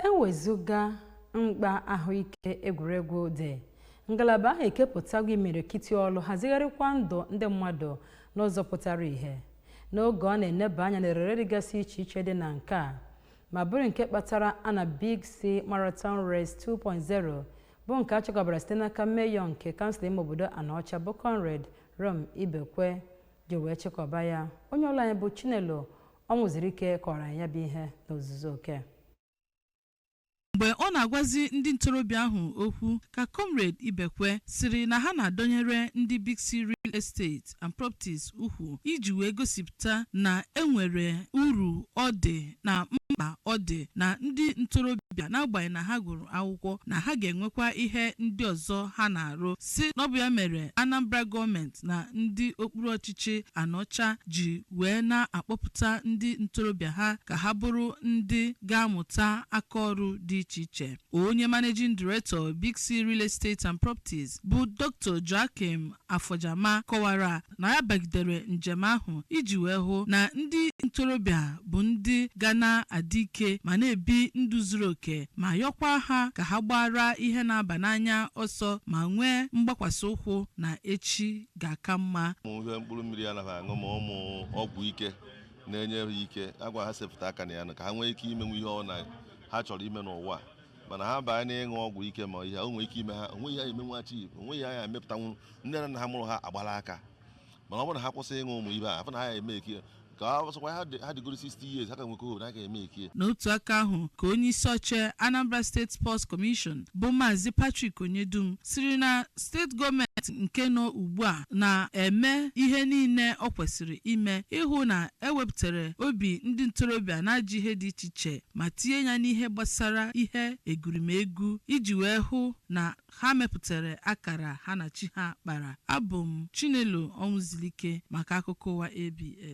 Ewezuga mkpa ahụike egwuregwu dị, ngalaba ahụ ekepụtago imirikiti ọrụ hazigharịkwa ndụ ndị mmadụ n'ụzọ pụtara ihe n'oge ọ na-eneba anya n'erere dịgasị iche iche dị na nke a ma bụrụ nke kpatara ana Big C Marathon Race 2.0 bụ nke a chịkọbara site n'aka meyọ nke kansụl ime obodo Anaọcha bụ Conrad Rom Ibekwe ji wee chịkọba ya. Onye ọrụ anyị bụ Chinelo Ọnwụzirike kọrọ ya bụ ihe n'ozuzu oke. Mgbe ọ na-agwazi ndị ntorobịa ahụ okwu ka Comrade Ibekwe siri na ha na-adọnyere ndị Big C Real Estate and Properties ukwu iji wee gosipụta na enwere uru ọ dị na mkpa ọ dị na ndị ntorobịa n'agbanyeghị na ha gụrụ akwụkwọ na ha ga-enwekwa ihe ndị ọzọ ha na-arụ si n'ọbụ ya mere Anambra gọọmenti na ndị okpuru ọchịchị Anaọcha ji wee na-akpọpụta ndị ntorobịa ha ka ha bụrụ ndị ga-amụta aka ọrụ dị iche iche. Onye Managing Director Big C Real Estate and Properties bụ Dr. Joachim Afojama kọwara na ya bagidere njem ahụ iji wee hụ na ndị ntorobịa bụ ndị ga na-adị ike ma na-ebi ndụ zuru oke ma yọkwa ha ka ha gbara ihe na-aba n'anya ọsọ ma nwee mgbakwasị ụkwụ na echi ga-aka mma. Ihe mkpụrụ mmiri anaghị aṅụ ma ụmụ ọgwụ ike na-enye ha ike agwa ha sepụta aka na ya ka ha nwee ike imenwu ihe ọ na ha chọrọ ime n'ụwa mana ha baa n'ịṅụ ọgwụ ike ma ihe o nwere ike ime ha onweghị ya emenwachi onweghị ya emepụtanwu ndị na ha mụrụ ha agbala aka mana ọ bụrụ na ha kwụsị ịṅụ ụmụ ibe ha afọ na ha eme eke ka ọsọkwa ha dịgoro 60 years ha ka nwekọ obodo ha ga-eme eke. N'otu aka ahụ ka onye isi oche Anambra State Sports Commission bụ Maazị Patrick Onyedum siri na steeti gọọmenti nke nọ ugbu a na-eme ihe niile ọ kwesịrị ime ịhụ na ewepụtara obi ndị ntorobịa na-ajụ ihe dị iche iche ma tinye ya n'ihe gbasara ihe egurimegwu iji wee hụ na ha mepụtara akara ha na chi ha kpara. Abụ m Chinelo Ọnwụzilike maka akụkọ ụwa ABN.